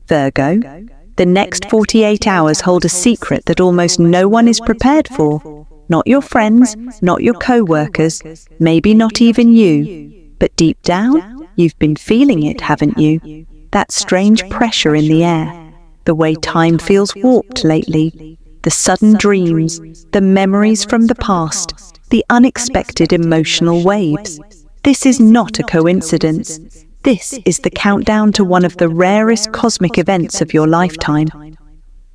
Virgo, the next 48 hours hold a secret that almost no one is prepared for. Not your friends, not your co-workers, maybe not even you. But deep down, you've been feeling it, haven't you? That strange pressure in the air, the way time feels warped lately, the sudden dreams, the memories from the past, the unexpected emotional waves. This is not a coincidence. This is the countdown to one of the rarest cosmic events of your lifetime.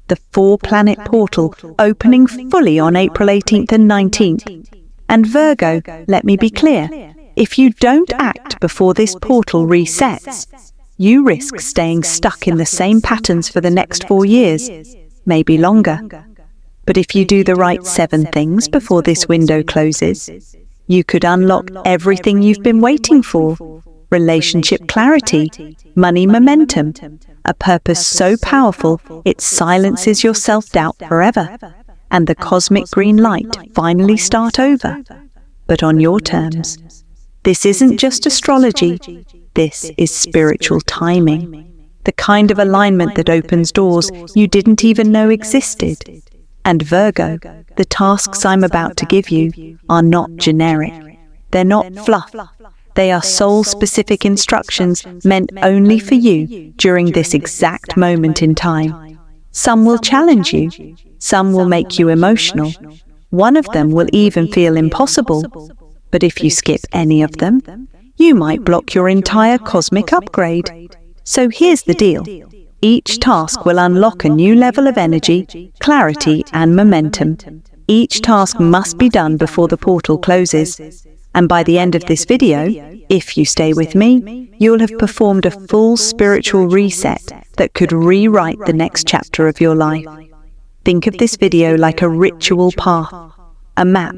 The 4-planet portal opening fully on April 18th and 19th. And Virgo, let me be clear, if you don't act before this portal resets, you risk staying stuck in the same patterns for the next 4 years, maybe longer. But if you do the right 7 things before this window closes, you could unlock everything you've been waiting for. Relationship clarity, money momentum, a purpose so powerful it silences your self-doubt forever, and the cosmic green light to finally start over, but on your terms. This isn't just astrology, this is spiritual timing, the kind of alignment that opens doors you didn't even know existed. And Virgo, the tasks I'm about to give you are not generic. They're not fluff. They are soul-specific instructions meant only for you during this exact moment in time. Some will challenge you. Some will make you emotional. One of them will even feel impossible. But if you skip any of them, you might block your entire cosmic upgrade. So here's the deal. Each task will unlock a new level of energy, clarity, and momentum. Each task must be done before the portal closes. And by the end of this video, if you stay with me, you'll have performed a full spiritual reset that could rewrite the next chapter of your life. Think of this video like a ritual path, a map,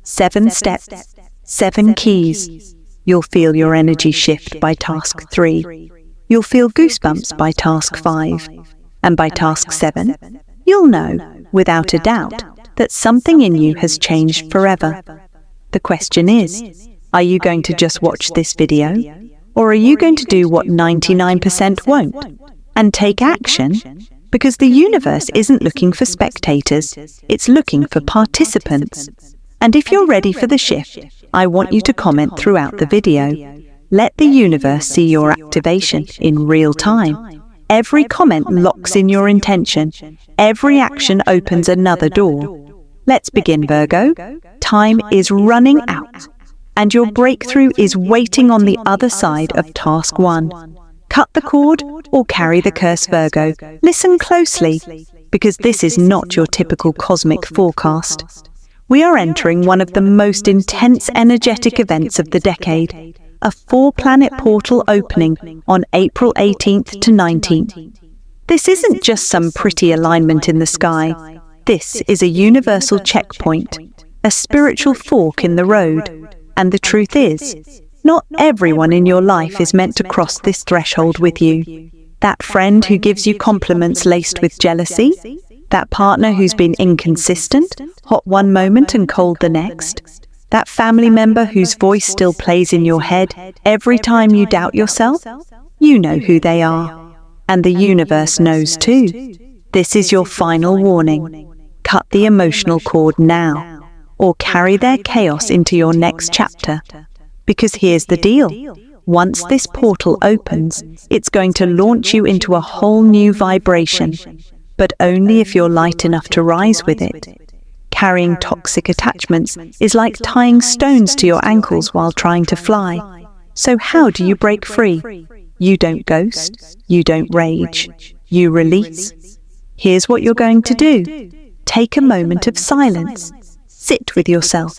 7 steps, 7 keys. You'll feel your energy shift by task 3. You'll feel goosebumps by task 5. And by task 7, you'll know, without a doubt, that something in you has changed forever. The question is, are you going to just watch this video? Or are you going to do what 99% won't? And take action? Because the universe isn't looking for spectators, it's looking for participants. And if you're ready for the shift, I want you to comment throughout the video. Let the universe see your activation in real time. Every comment locks in your intention. Every action opens another door. Let's begin, Virgo. Time is running out, and your breakthrough is waiting on the other side of task 1. Cut the cord or carry the curse, Virgo. Listen closely, because this is not your typical cosmic forecast. We are entering one of the most intense energetic events of the decade, a 4-planet portal opening on April 18th to 19th. This isn't just some pretty alignment in the sky. This is a universal checkpoint, a spiritual fork in the road. And the truth is, not everyone in your life is meant to cross this threshold with you. That friend who gives you compliments laced with jealousy, that partner who's been inconsistent, hot one moment and cold the next, that family member whose voice still plays in your head every time you doubt yourself, you know who they are. And the universe knows too. This is your final warning. Cut the emotional cord now, or carry their chaos into your next chapter. Because here's the deal. Once this portal opens, it's going to launch you into a whole new vibration, but only if you're light enough to rise with it. Carrying toxic attachments is like tying stones to your ankles while trying to fly. So how do you break free? You don't ghost, you don't rage, you release. Here's what you're going to do. Take a moment of silence. Sit with yourself.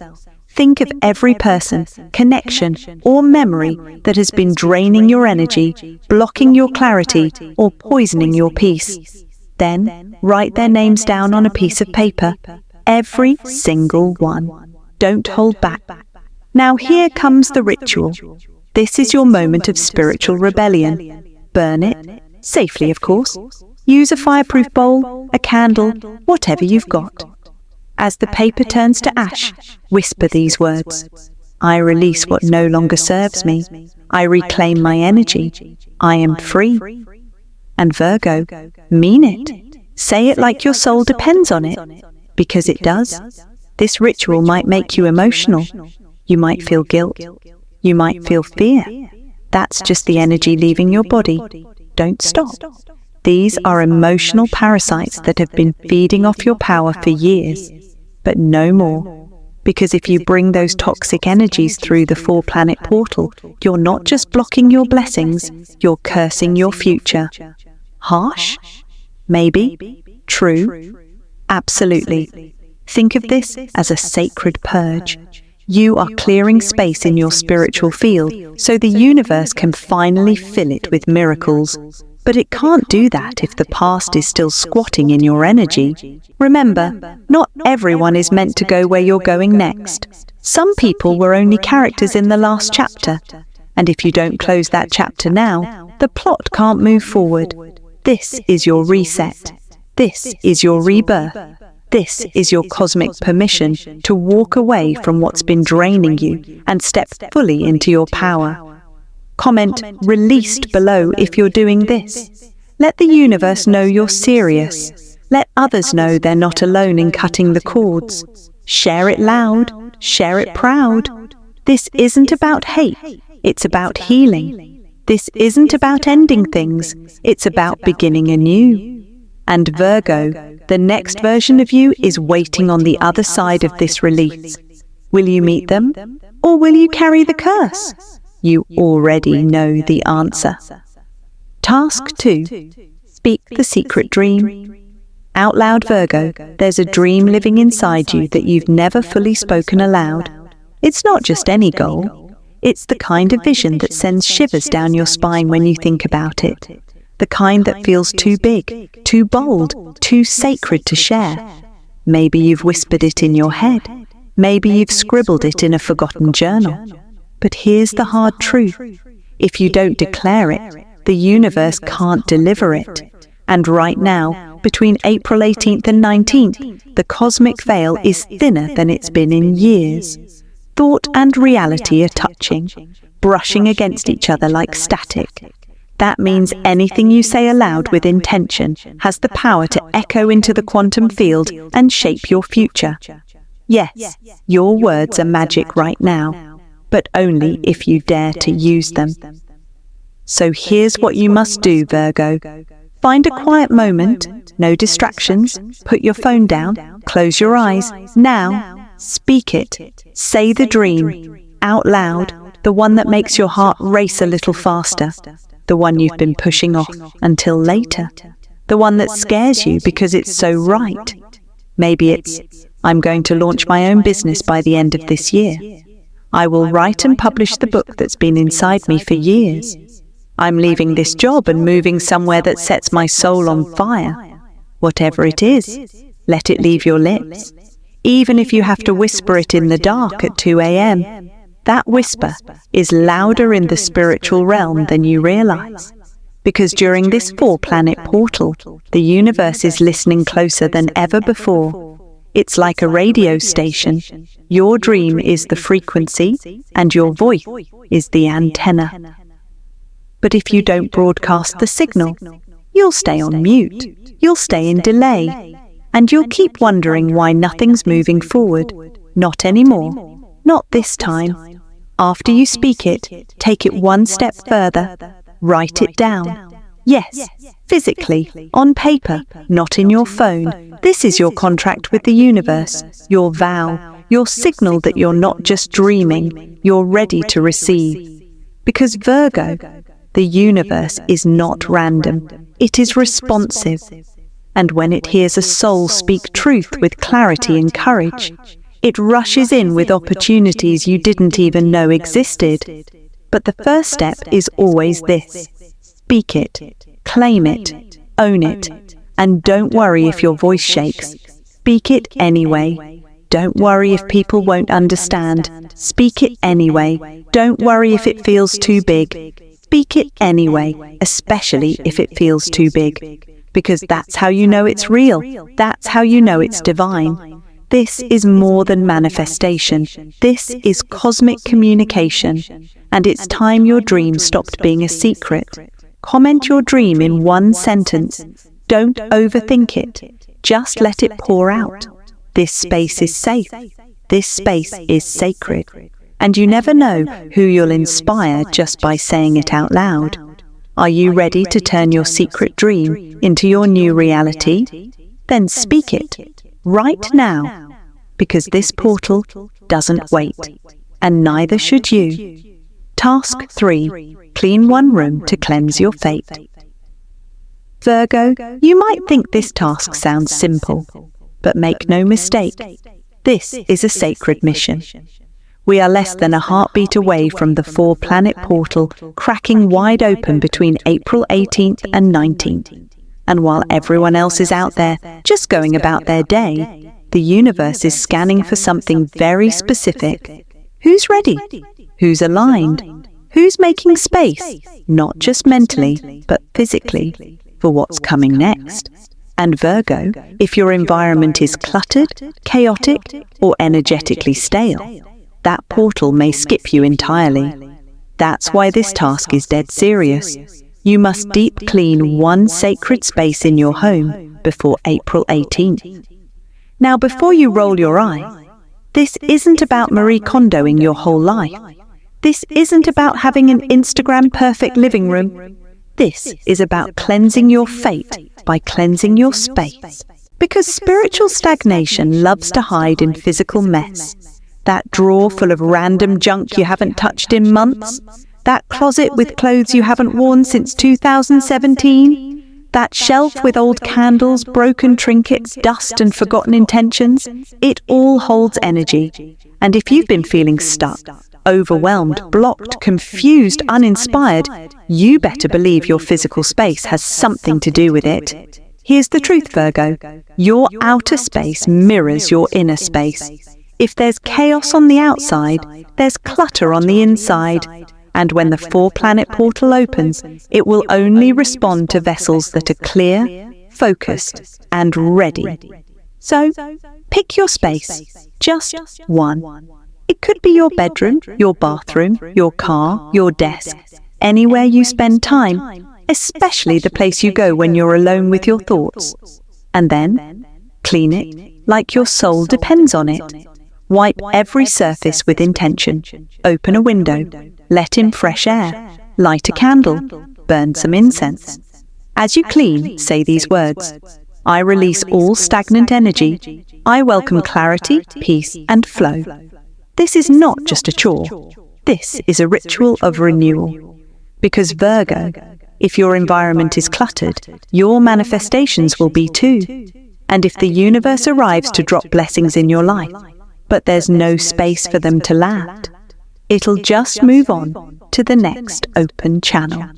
Think of every person, connection, or memory that has been draining your energy, blocking your clarity, or poisoning your peace. Then, write their names down on a piece of paper. Every single one. Don't hold back. Now here comes the ritual. This is your moment of spiritual rebellion. Burn it, safely of course. Use a fireproof bowl, a candle, whatever you've got. As the paper turns to ash, whisper these words. I release what no longer serves me. I reclaim my energy. I am free. And Virgo, mean it. Say it like your soul depends on it, because it does. This ritual might make you emotional. You might feel guilt. You might feel fear. That's just the energy leaving your body. Don't stop. These are emotional parasites that have been feeding off your power for years, but no more. Because if you bring those toxic energies through the 4-planet portal, you're not just blocking your blessings, you're cursing your future. Harsh? Maybe. True? Absolutely. Think of this as a sacred purge. You are clearing space in your spiritual field so the universe can finally fill it with miracles. But it can't do that if the past is still squatting in your energy. Remember, not everyone is meant to go where you're going next. Some people were only characters in the last chapter, and if you don't close that chapter now, the plot can't move forward. This is your reset. This is your rebirth. This is your cosmic permission to walk away from what's been draining you and step fully into your power. Comment "released" below if you're doing this. Let the universe know you're serious. Let others know they're not alone in cutting the cords. Share it loud. Share it proud. This isn't about hate. It's about healing. This isn't about ending things. It's about beginning anew. And Virgo, the next version of you is waiting on the other side of this release. Will you meet them? Or will you carry the curse? You already know the answer. Task 2. Speak the secret dream. Out loud, Virgo, there's a dream living inside you that you've never fully spoken aloud. It's not just any goal. It's the kind of vision that sends shivers down your spine when you think about it. The kind that feels too big, too bold, too sacred to share. Maybe you've whispered it in your head. Maybe you've scribbled it in a forgotten journal. But here's the hard truth. If you don't declare it, the universe can't deliver it. And right now, between April 18th and 19th, the cosmic veil is thinner than it's been in years. Thought and reality are touching, brushing against each other like static. That means anything you say aloud with intention has the power to echo into the quantum field and shape your future. Yes, your words are magic right now, but only if you dare to use them. So here's what you must do, Virgo. Find a quiet moment, no distractions, put your phone down, close your eyes. Now, speak it. Say the dream, out loud, the one that makes your heart race a little faster, the one you've been pushing off until later, the one that scares you because it's so right. Maybe it's, I'm going to launch my own business by the end of this year. I will write and publish the book that's been inside me for years. I'm leaving this job and moving somewhere that sets my soul on fire. Whatever it is, let it leave your lips. Even if you have to whisper it in the dark at 2 a.m., that whisper is louder in the spiritual realm than you realize. Because during this 4-planet portal, the universe is listening closer than ever before. It's like a radio station. Your dream is the frequency, and your voice is the antenna. But if you don't broadcast the signal, you'll stay on mute, you'll stay in delay, and you'll keep wondering why nothing's moving forward. Not anymore. Not this time. After you speak it, take it one step further. Write it down. Yes, physically, on paper, not in your phone. This is your contract with the universe, your vow, your signal that you're not just dreaming, you're ready to receive. Because Virgo, the universe is not random. It is responsive. And when it hears a soul speak truth with clarity and courage, it rushes in with opportunities you didn't even know existed. But the first step is always this. Speak it, claim it, own it, and don't worry if your voice shakes. Speak it anyway. Don't worry if people won't understand. Speak it anyway. Don't worry if it feels too big. Speak it anyway, especially if it feels too big. Because that's how you know it's real. That's how you know it's divine. This is more than manifestation. This is cosmic communication. And it's time your dream stopped being a secret. Comment your dream in one sentence. Don't overthink it. Just let it pour out. This space is safe. This space is sacred. And you never know who you'll inspire just by saying it out loud. Are you ready to turn your secret dream into your new reality? Then speak it right now, because this portal doesn't wait, and neither should you. Task 3. Clean one room to cleanse your fate. Virgo, you might think this task sounds simple, but make no mistake, this is a sacred mission. We are less than a heartbeat away from the 4-planet portal cracking wide open between April 18th and 19th. And while everyone else is out there just going about their day, the universe is scanning for something very specific. Who's ready? Who's aligned? Who's making space, not just mentally, but physically, for what's coming next? And Virgo, if your environment is cluttered, chaotic, or energetically stale, that portal may skip you entirely. That's why this task is dead serious. You must deep clean one sacred space in your home before April 18th. Now, before you roll your eye, this isn't about Marie Kondoing your whole life. This isn't about having an Instagram-perfect living room. This is about cleansing your fate by cleansing your space. Because spiritual stagnation loves to hide in physical mess. That drawer full of random junk you haven't touched in months. That closet with clothes you haven't worn since 2017. That shelf with old candles, broken trinkets, dust and forgotten intentions. It all holds energy. And if you've been feeling stuck, overwhelmed, blocked, confused, uninspired, you better believe your physical space has something to do with it. Here's the truth, Virgo. Your outer space mirrors your inner space. If there's chaos on the outside, there's clutter on the inside. And when the 4-planet portal opens, it will only respond to vessels that are clear, focused, and ready. So, pick your space. Just one. It could be your bedroom, your bathroom, your car, your desk, anywhere you spend time, especially the place you go when you're alone with your thoughts. And then, clean it like your soul depends on it. Wipe every surface with intention. Open a window. Let in fresh air. Light a candle. Burn some incense. As you clean, say these words. I release all stagnant energy. I welcome clarity, peace, and flow. This is not just a chore. This is a ritual of renewal. Because Virgo, if your environment is cluttered, your manifestations will be too. And if the universe arrives to drop blessings in your life, but there's no space for them to land, it'll just move on to the next open channel.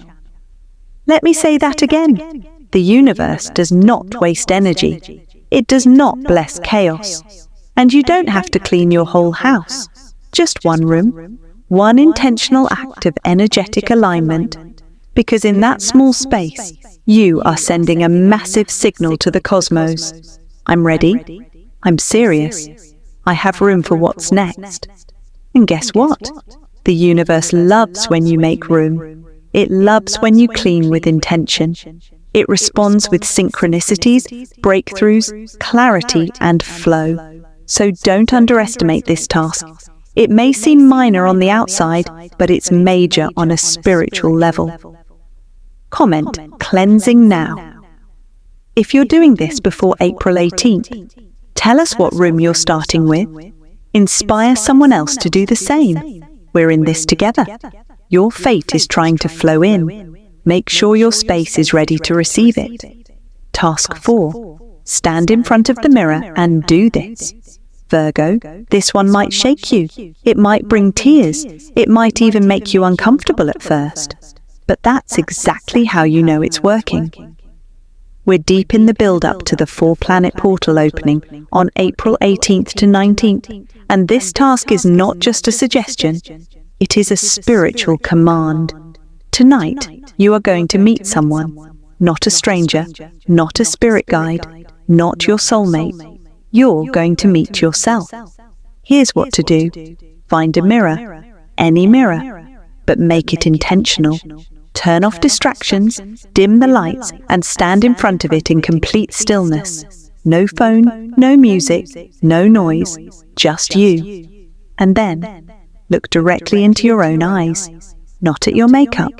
Let me say that again. The universe does not waste energy. It does not bless chaos. And you don't have to clean your whole house. Just one room, one intentional act of energetic alignment. Because in that small space, you are sending a massive signal to the cosmos. I'm ready. I'm serious. I have room for what's next. And guess what? The universe loves when you make room. It loves when you clean with intention. It responds with synchronicities, breakthroughs, clarity, and flow. So don't underestimate this task. It may seem minor on the outside, but it's major on a spiritual level. Comment, cleansing now. If you're doing this before April 18th, tell us what room you're starting with. Inspire someone else to do the same. We're in this together. Your fate is trying to flow in. Make sure your space is ready to receive it. Task 4. Stand in front of the mirror and do this. Virgo, this one might shake you. It might bring tears. It might even make you uncomfortable at first. But that's exactly how you know it's working. We're deep in the build-up to the 4-planet portal opening on April 18th to 19th, and this task is not just a suggestion, it is a spiritual command. Tonight, you are going to meet someone, not a stranger, not a spirit guide, not your soulmate. You're going to meet yourself. Here's what to do. Find a mirror, any mirror, but make it intentional. Turn off distractions, dim the lights, and stand in front of it in complete stillness. No phone, no music, no noise, just you. And then, look directly into your own eyes, not at your makeup,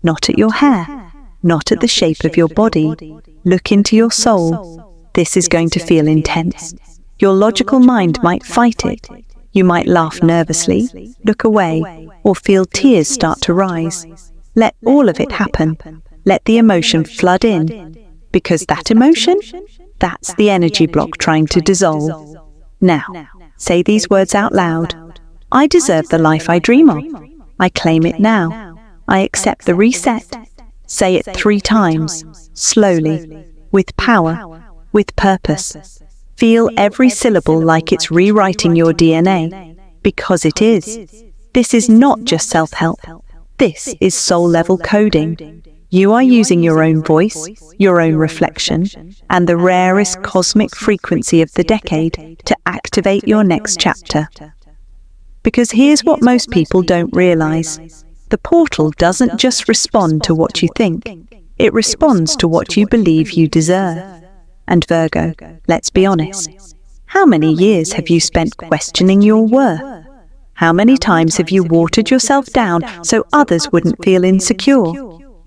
not at your hair, not at the shape of your body. Look into your soul. This is going to feel intense. Your logical mind might fight it. You might laugh nervously, look away, or feel tears start to rise. Let all of it happen. Let the emotion flood in. Because that emotion, that's the energy block trying to dissolve. Now, say these words out loud. I deserve the life I dream of. I claim it now. I accept the reset. Say it 3 times, slowly, with power, with purpose. Feel every syllable like it's rewriting your DNA, because it is. This is not just self-help. This is soul-level coding. You are using your own voice, your own reflection, and the rarest cosmic frequency of the decade to activate your next chapter. Because here's what most people don't realize. The portal doesn't just respond to what you think. It responds to what you believe you deserve. And Virgo, let's be honest. How many years have you spent questioning your worth? How many times have you watered yourself down so others wouldn't feel insecure?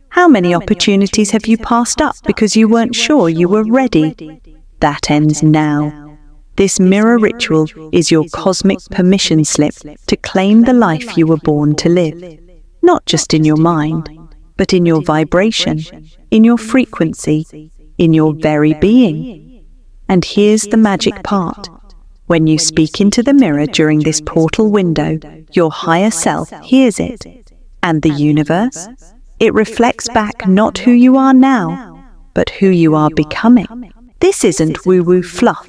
How many opportunities have you passed up because you weren't sure you were ready? That ends now. This mirror ritual is your cosmic permission slip to claim the life you were born to live. Not just in your mind, but in your vibration, in your frequency, in your very being. And here's the magic part. When you speak into the mirror during this portal window, your higher self hears it. And the universe? It reflects back not who you are now, but who you are becoming. This isn't woo-woo fluff.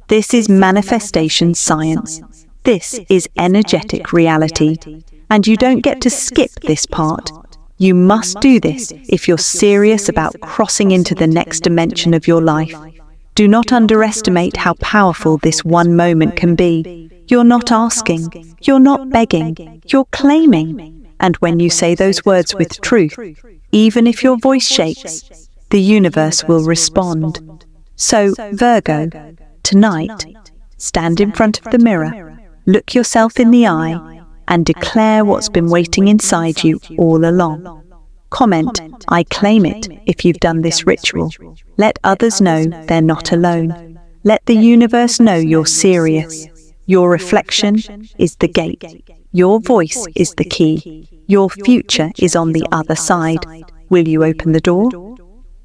This is manifestation science. This is energetic reality. And you don't get to skip this part. You must do this if you're serious about crossing into the next dimension of your life. Do not underestimate how powerful this one moment can be. You're not asking, you're not begging, you're claiming. And when you say those words with truth, even if your voice shakes, the universe will respond. So, Virgo, tonight, stand in front of the mirror, look yourself in the eye, and declare what's been waiting inside you all along. Comment, I claim it, if you've done this ritual. Let others know they're not alone. Let the universe know you're serious. Your reflection is the gate. Your voice is the key. Your future is on the other side. Will you open the door?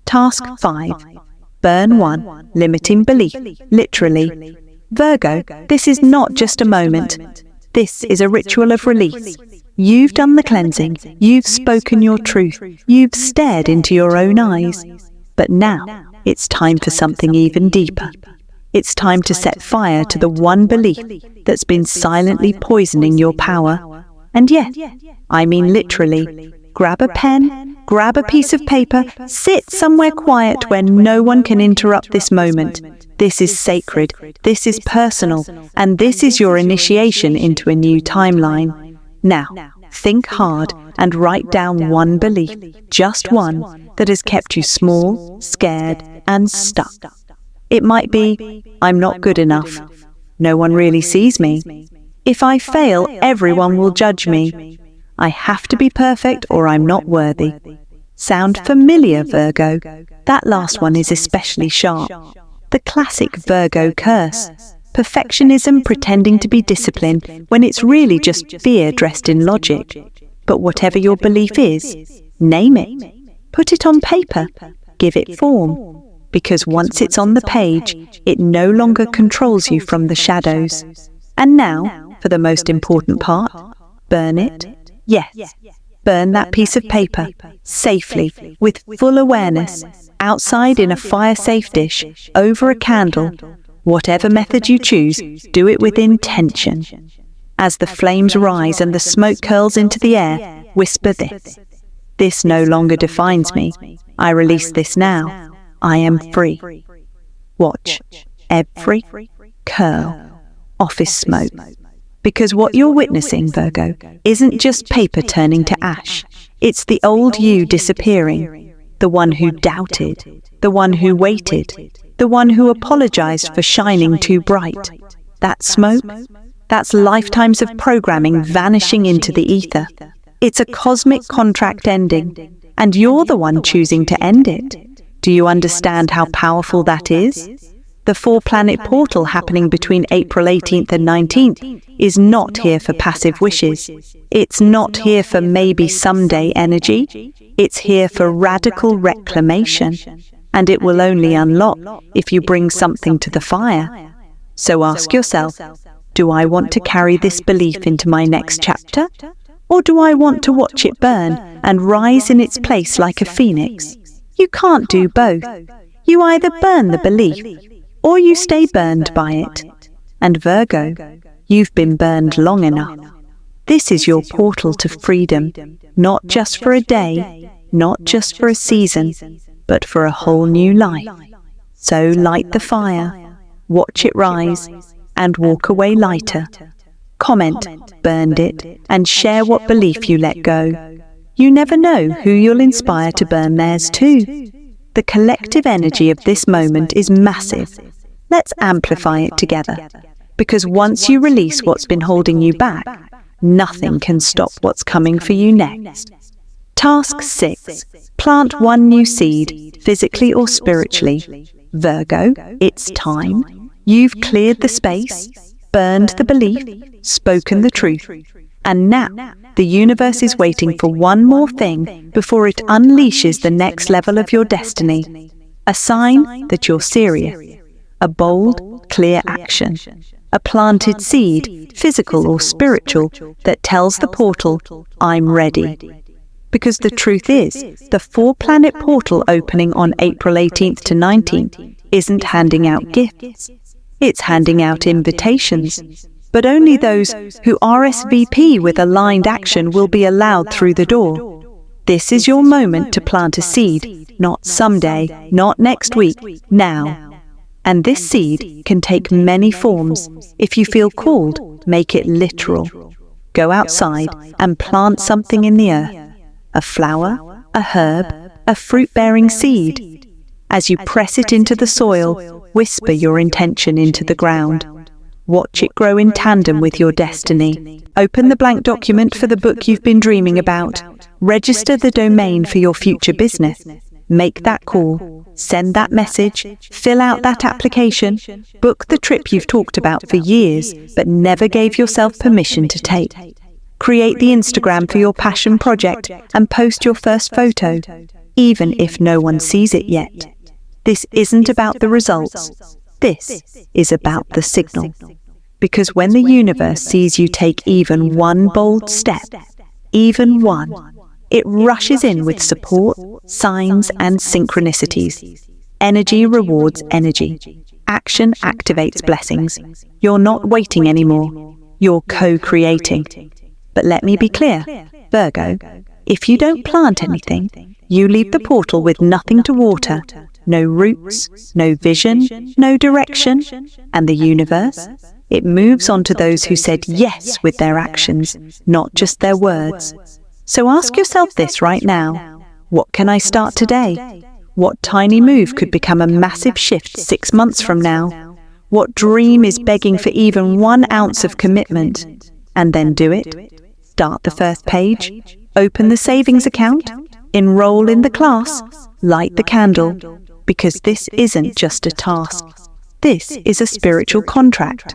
Task 5. Burn 1. Limiting belief. Literally. Virgo, this is not just a moment. This is a ritual of release. You've done the cleansing. You've spoken your truth. You've stared into your own eyes. But now, it's time for something even deeper. It's time to set fire to the one belief that's been silently poisoning your power. And yet, I mean literally, grab a pen, grab a piece of paper, sit somewhere quiet where no one can interrupt this moment. This is sacred, this is personal, and this is your initiation into a new timeline. Now, think hard and write down one belief, just one, that has kept you small, scared, and stuck. It might be, I'm not good enough. No one really sees me. If I fail, everyone will judge me. I have to be perfect or I'm not worthy. Sound familiar, Virgo? That last one is especially sharp. The classic Virgo curse. Perfectionism pretending to be disciplined when it's really just fear dressed in logic. But whatever your belief is, name it. Put it on paper. Give it form. Because once it's on the page, it no longer controls you from the shadows. And now, for the most important part, burn it. Yes, burn that piece of paper, safely, with full awareness, outside in a fire-safe dish, over a candle. Whatever method you choose, do it with intention. As the flames rise and the smoke curls into the air, whisper this. This no longer defines me. I release this now. I am free. Watch every curl office smoke. Because what you're witnessing, Virgo, isn't just paper turning to ash. It's the old you disappearing, the one who doubted, the one who waited, the one who apologized for shining too bright. That smoke? That's lifetimes of programming vanishing into the ether. It's a cosmic contract ending, and you're the one choosing to end it. Do you understand how powerful that is? The 4-planet portal happening between April 18th and 19th is not here for passive wishes. It's not here for maybe someday energy. It's here for radical reclamation. And it will only unlock if you bring something to the fire. So ask yourself, do I want to carry this belief into my next chapter? Or do I want to watch it burn and rise in its place like a phoenix? You can't do both. You either burn the belief, or you stay burned by it. And Virgo, you've been burned long enough. This is your portal to freedom, not just for a day, not just for a season, but for a whole new life. So light the fire, watch it rise, and walk away lighter. Comment, burned it, and share what belief you let go. You never know who you'll inspire to burn theirs too. The collective energy of this moment is massive. Let's amplify it together, because once you release what's been holding you back, nothing can stop what's coming for you next. Task 6. Plant one new seed, physically or spiritually. Virgo, it's time. You've cleared the space, burned the belief, spoken the truth. And now, the universe is waiting for one more thing before it unleashes the next level of your destiny. A sign that you're serious. A bold, clear action. A planted seed, physical or spiritual, that tells the portal, I'm ready. Because the truth is, the 4-planet portal opening on April 18th to 19th isn't handing out gifts. It's handing out invitations. But only those who RSVP with aligned action will be allowed through the door. This is your moment to plant a seed, not someday, not next week, now. And this seed can take many forms. If you feel called, make it literal. Go outside and plant something in the earth. A flower, a herb, a fruit-bearing seed. As you press it into the soil, whisper your intention into the ground. Watch it grow in tandem with your destiny. Open the blank document for the book you've been dreaming about. Register the domain for your future business. Make that call. Send that message. Fill out that application. Book the trip you've talked about for years, but never gave yourself permission to take. Create the Instagram for your passion project and post your first photo, even if no one sees it yet. This isn't about the results. This is about the signal. Because when the universe sees you take even one bold step, even one, it rushes in with support, signs, and synchronicities. Energy rewards energy. Action activates blessings. You're not waiting anymore. You're co-creating. But let me be clear, Virgo, if you don't plant anything, you leave the portal with nothing to water. No roots, no vision, no direction. And the universe? It moves on to those who said yes with their actions, not just their words. So ask yourself this right now. What can I start today? What tiny move could become a massive shift 6 months from now? What dream is begging for even 1 ounce of commitment? And then do it. Start the first page. Open the savings account. Enroll in the class. Light the candle. Because this isn't just a task. This is a spiritual contract.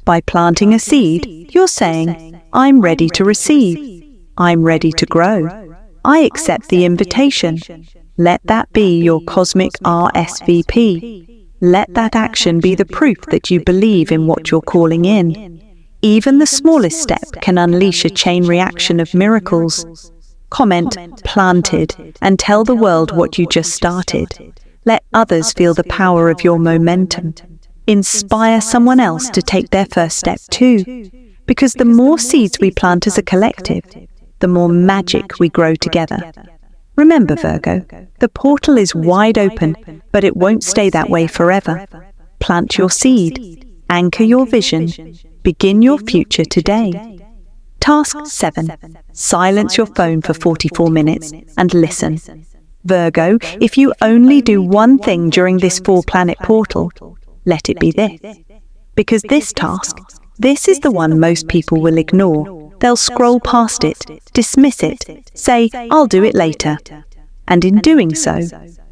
By planting a seed, you're saying, I'm ready to receive. I'm ready to grow. I accept the invitation. Let that be your cosmic RSVP. Let that action be the proof that you believe in what you're calling in. Even the smallest step can unleash a chain reaction of miracles. Comment, planted, and tell the world what you just started. Let others feel the power of your momentum. Inspire someone else to take their first step too. Because the more seeds we plant as a collective, the more magic we grow together. Remember, Virgo, the portal is wide open, but it won't stay that way forever. Plant your seed, anchor your vision, begin your future today. Task 7. Silence your phone for 44 minutes and listen. Virgo, if you only do one thing during this 4-planet portal, let it be this. Because this task, this is the one most people will ignore. They'll scroll past it, dismiss it, say, "I'll do it later." And in doing so,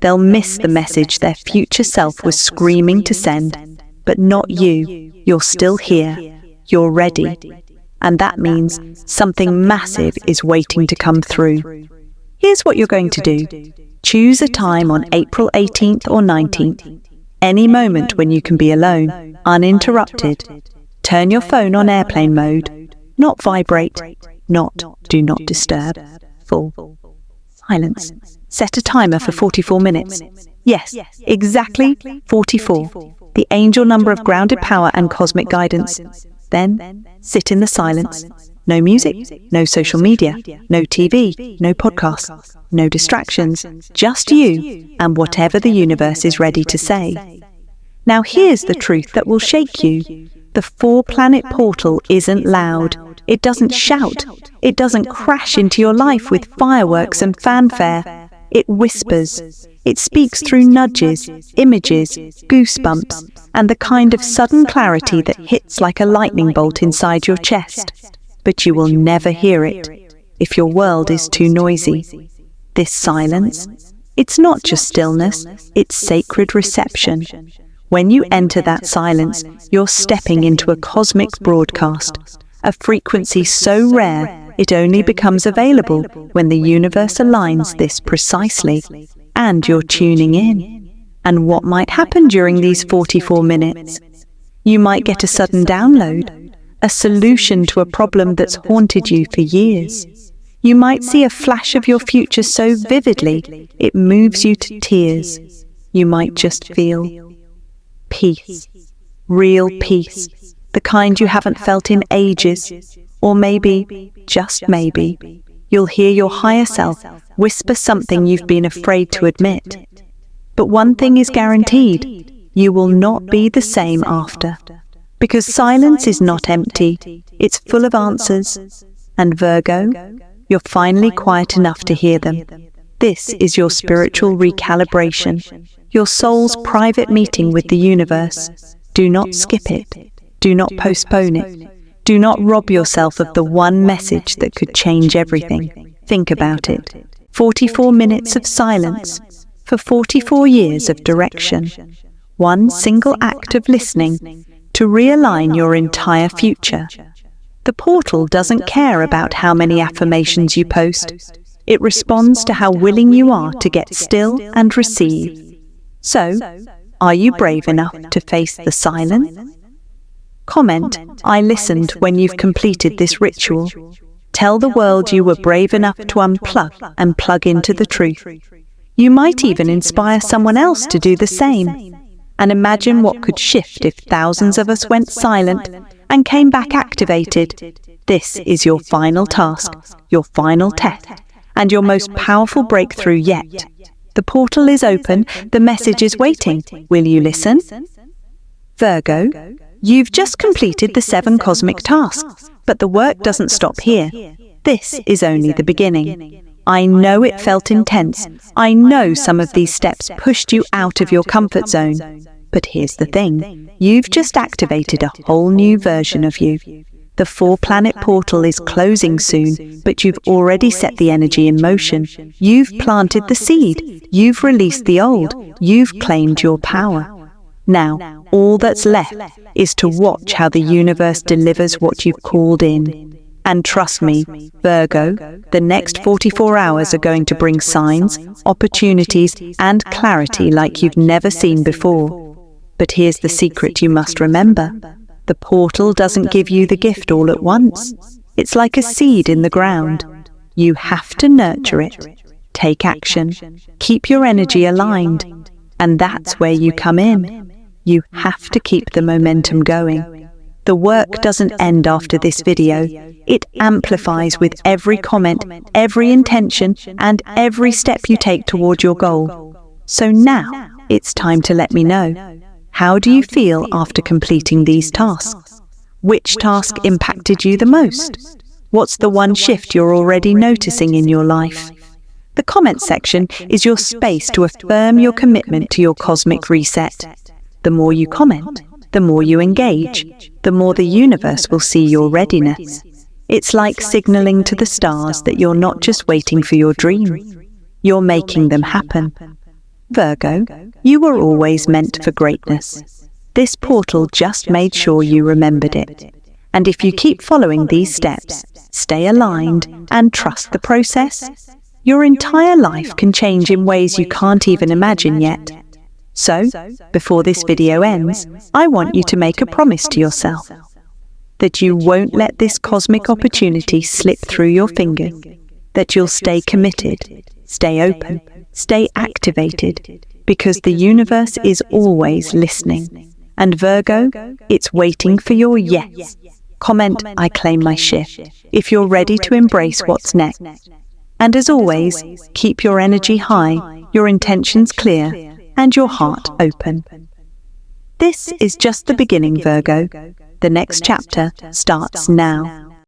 they'll miss the message their future self was screaming to send. But not you. You're still here. You're ready. And that means something massive is waiting to come through. Here's what you're going to do. Choose a time on April 18th or 19th. Any moment when you can be alone, uninterrupted. Turn your phone on airplane mode. Not vibrate. Not do not disturb. Full silence. Set a timer for 44 minutes. Yes, exactly 44. The angel number of grounded power and cosmic guidance. Then, sit in the silence. No music, no social media, no TV, no podcasts, no distractions, just you and whatever the universe is ready to say. Now here's the truth that will shake you. The 4-planet portal isn't loud. It doesn't shout. It doesn't crash into your life with fireworks and fanfare. It whispers. It speaks through nudges, images, goosebumps, and the kind of sudden clarity that hits like a lightning bolt inside your chest. But you will never hear it if your world is too noisy. This silence, it's not just stillness, it's sacred reception. When you enter that silence, you're stepping into a cosmic broadcast, a frequency so rare it only becomes available when the universe aligns this precisely. And you're tuning in. And what might happen during these 44 minutes? You might get a sudden download, a solution to a problem that's haunted you for years. You might see a flash of your future so vividly it moves you to tears. You might just feel peace, real peace, the kind you haven't felt in ages. Or maybe, just maybe, you'll hear your higher self whisper something you've been afraid to admit. But one thing is guaranteed, you will not be the same after. Because silence is not empty, it's full of answers. And Virgo, you're finally quiet enough to hear them. This is your spiritual recalibration, your soul's private meeting with the universe. Do not skip it. Do not postpone it. Do not rob yourself of the one message that could change everything. Think about it. 44 minutes of silence for 44 years of direction. One single act of listening to realign your entire future. The portal doesn't care about how many affirmations you post. It responds to how willing you are to get still and receive. So, are you brave enough to face the silence? Comment, "I listened" when you've completed this ritual. Tell the world you were brave enough to unplug and plug into the truth. You might even inspire someone else to do the same. And imagine what could shift if thousands of us went silent and came back activated. This is your final task, your final test, and your most powerful breakthrough yet. The portal is open, the message is waiting. Will you listen? Virgo, you've just completed the 7 cosmic tasks, but the work doesn't stop here. This is only the beginning. I know it felt intense. I know some of these steps pushed you out of your comfort zone. But here's the thing. You've just activated a whole new version of you. The 4-planet portal is closing soon, but you've already set the energy in motion. You've planted the seed. You've released the old. You've claimed your power. Now, all that's left is to watch how the universe delivers what you've called in. And trust me, Virgo, the next 44 hours are going to bring signs, opportunities, and clarity like you've never seen before. But here's the secret you must remember. The portal doesn't give you the gift all at once. It's like a seed in the ground. You have to nurture it. Take action. Keep your energy aligned. And that's where you come in. You have to keep the momentum going. The work doesn't end after this video. It amplifies with every comment, every intention, and every step you take toward your goal. So now, it's time to let me know. How do you feel after completing these tasks? Which task impacted you the most? What's the one shift you're already noticing in your life? The comment section is your space to affirm your commitment to your cosmic reset. The more you comment, the more you engage, the more the universe will see your readiness. It's like signaling to the stars that you're not just waiting for your dream, you're making them happen. Virgo, you were always meant for greatness. This portal just made sure you remembered it. And if you keep following these steps, stay aligned, and trust the process, your entire life can change in ways you can't even imagine yet. So, before this video ends, I want you to make a promise to yourself that you won't let this cosmic opportunity slip through your fingers, that you'll stay committed, stay open, stay activated, because the universe is always listening. And Virgo, it's waiting for your yes. Comment, I claim my shift, if you're ready to embrace what's next. And as always, keep your energy high, your intentions clear, and your heart open. This is just the beginning, Virgo. The next chapter starts now.